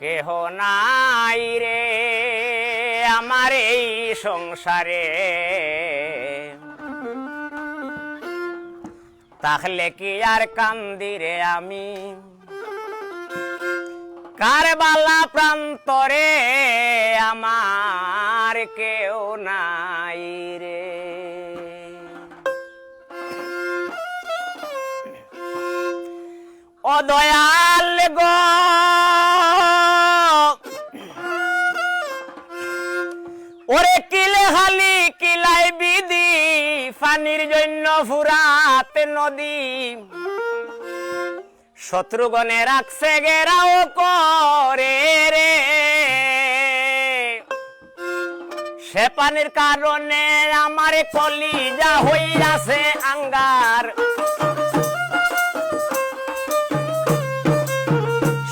কেহ নাই রে আমার এই সংসারে, তাহলে কি আর কান্দি রে আমি কারবালা প্রান্তরে, আমার কেউ নাই রে। ও দয়াল গো ওরে কিলে হালি কিলাই বিধি, পানির জন্য ফুরাতে নদী, শত্রুগণে রাখছে গেরাও করে রে, সে পানির কারণে আমার কলিজা হইয়াছে আঙ্গার,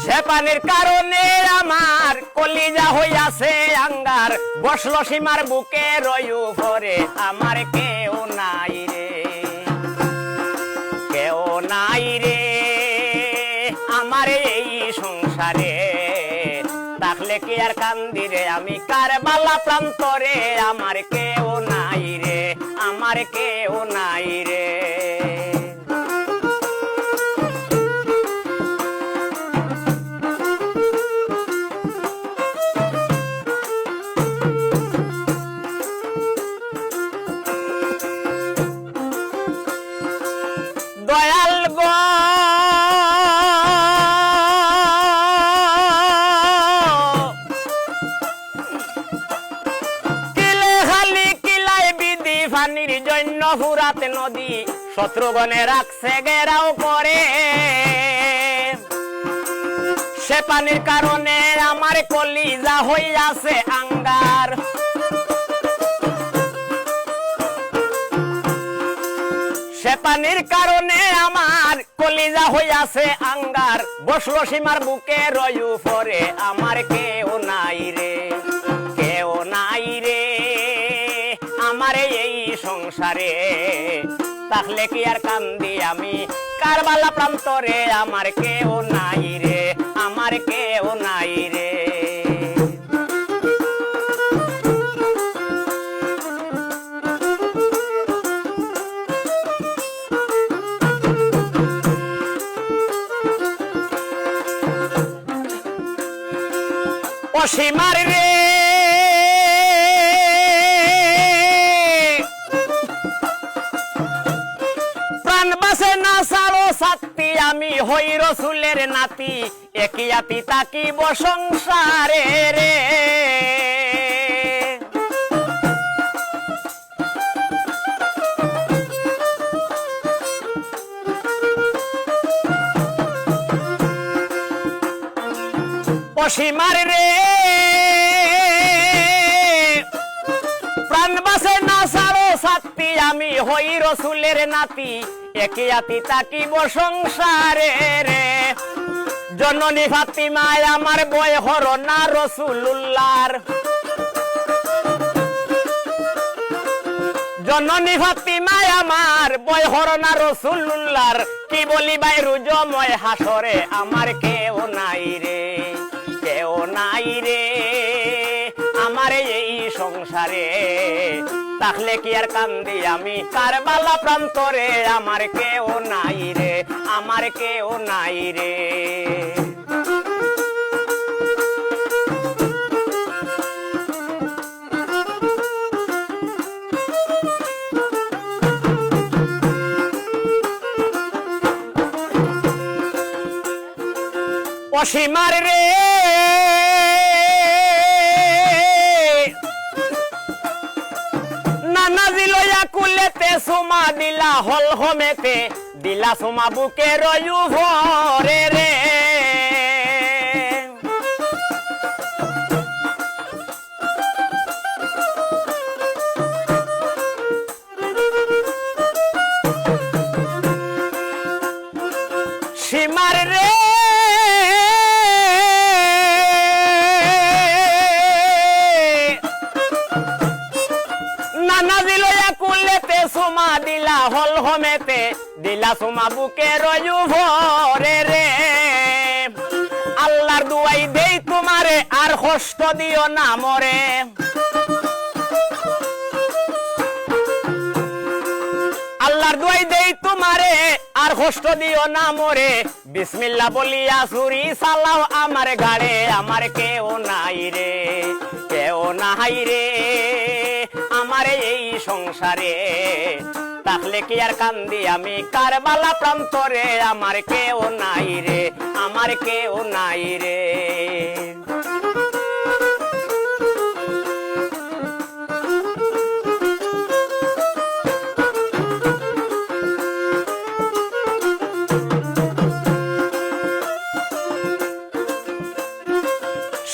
সে পানির কারণে আমার কলিজা হইয়াছে আঙ্গার, বসলো সীমার বুকে রয়ু পরে, আমার কেউ নাই রে, কেউ নাই রে আমার এই সংসারে, তাহলে কি আর কান্দি রে আমি কারবালা প্রান্তরে, আমার কেউ নাই রে, আমার কেউ নাই রে। দয়াল গো কিলে খালি কিলাই বিধি, পানির জন্য ফুরাতে নদী, শত্রুগণে রাখছে গেরাও করে, সে পানির কারণে আমার কলিজা হইয়াছে আঙ্গার, সে পানির কারণে আমার কলিজা হইয়াছে আঙ্গার, বসলো সীমার বুকে রয়ু পরে, আমার কেউ নাই রে, কেউ নাই রে আমার এই সংসারে, তাহলে কি আর কান্দি আমি কারবালা প্রান্তরে, আমার কেউ নাই রে, আমার কেউ নাই রে। সীমার রে প্রাণ বাসে না সারো সাথী, আমি হই রসুলের নাতি, একই আতি তাকিব সংসারে রে, সীমার রে প্রাণ বাসে না সারো সাথী, আমি হই রসুলের নাতি, একই আতি তাকিব সংসারে রে, জননী ফাতিমায় আমার বয় হর না রসুলুল্লাহর, জননী ফাতিমায় আমার বয় হর না রসুলুল্লাহর, কি বলি ভাই রুজময় হাসরে, আমার কেউ নাই রে, কেউ নাই রে আমার এই সংসারে, তাহলে কি আর কান্দি আমি কারবালা প্রান্তরে, আমার কেউ নাই রে, আমার কেউ নাই রে। সীমার রে নানা দিলয়া কুলেতে সুমা দিলা হল হোমেতে, দিলা সুমা বুকে রয়ু ভরে রে, সীমার রে নানা দিলয়া কুলেতে সুমা দিলা হল হোমেতে, দিলা সুমা বুকে রয়ু ভরে রে, আল্লাহর দুয়াই দেই তোমারে আর কষ্ট দিও না মরে আল্লাহর দুয়াই দেই তোমারে আর কষ্ট দিও না মরে বিসমিল্লাহ বলিয়া ছুরি চালাও আমার গাড়ে আমার কেউ নাই রে কেউ নাই রে আমার এই সংসারে তাহলে কি আর কান্দি আমি কারবালা প্রান্তরে আমার কেউ নাই রে আমার কেউ নাই রে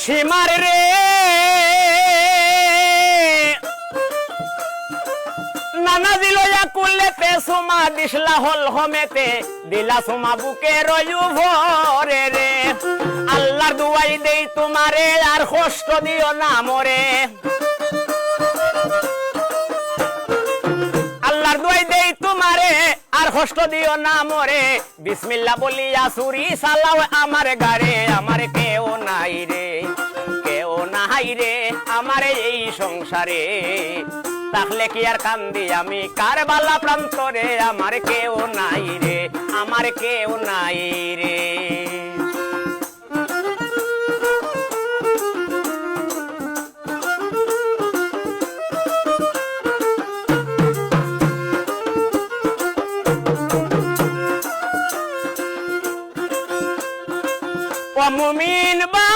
সীমার রে নানা দিল করলে পেসুমা দিসলা হল হমেতে দিলা সুমা বুকে রয়ু ভরে রে আল্লাহর দুয়াই দেই তোমারে আর কষ্ট দিও না মরে আল্লাহর দুয়াই দেই তোমারে আর কষ্ট দিও না মরে বিসমিল্লাহ বলিয়া ছুরি চালাও আমার গাড়ে আমার কেউ নাই রে কেউ নাই রে আমার এই সংসারে তাহলে কি আর কান্দি আমি কারবালা প্রান্তরে আমার কেউ নাই রে আমার কেউ নাই রে ও মুমিন ভাই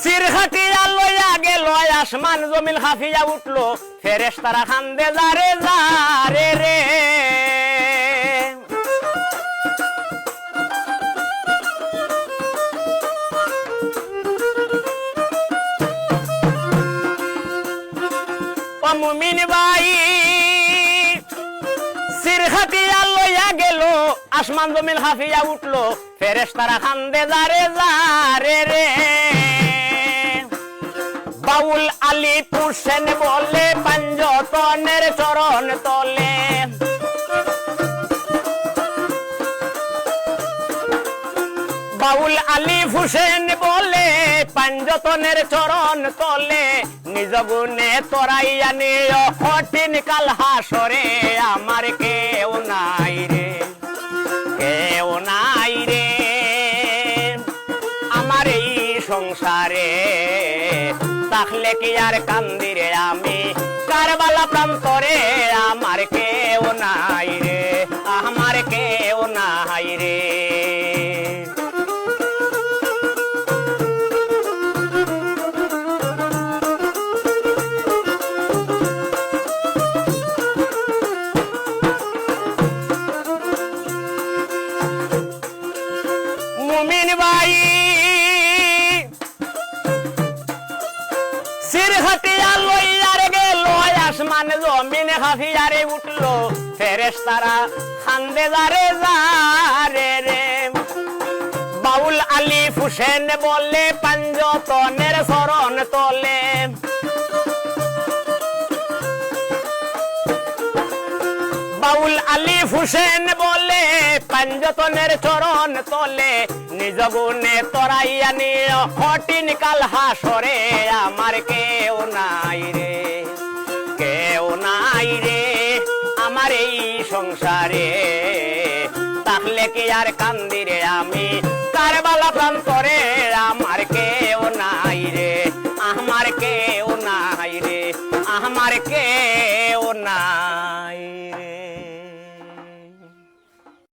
সিরহাটিয়া লইয়া গেল আসমান জমিন হাফিয়া উঠলো ফেরেশতারা খান্দে যারে যারে রে ও মুমিন ভাই সিরহাটিয়া লইয়া গেল আসমান জমিন হাফিয়া উঠলো ফেরেশতারা খান্দে যারে যারে রে বাউল আলী পুষেন বলে পাঞ্জতনের চরণ তলে বাউল আলী হুসেন বলে পাঞ্জতনের চরণ তলে নিজ গুণে তোরাইয়া নিও কঠিন কাল হাসরে আমার কেউ নাই রে কেউ নাই রে আমার এই সংসারে তাহলে কি আর কান্দি রে আমি কারবালা প্রান্তরে আমার কেউ নাই রে আমার কেউ নাই রে মুমিন ভাই সিরহাটিয়া লইয়ার গেল আসমান জমিনে হাফিয়ারে উঠলো ফেরেশতারা খান্দে যারে যারে রে বাউল আলী হুসেন বলে পাঞ্জতনের চরণ তলে বাউল আলী হুসেন বলে পাঞ্জতনের চরণ তলে নিজ গুণে তোরাইয়া নিও কঠিন কাল হাসরে আমার কেউ নাই রে কেউ নাই রে আমার এই সংসারে তাহলে কি আর কান্দি রে আমি কারবালা প্রান্তরে আমার কেউ নাই রে আমার কেউ নাই রে আমার কেউ নাই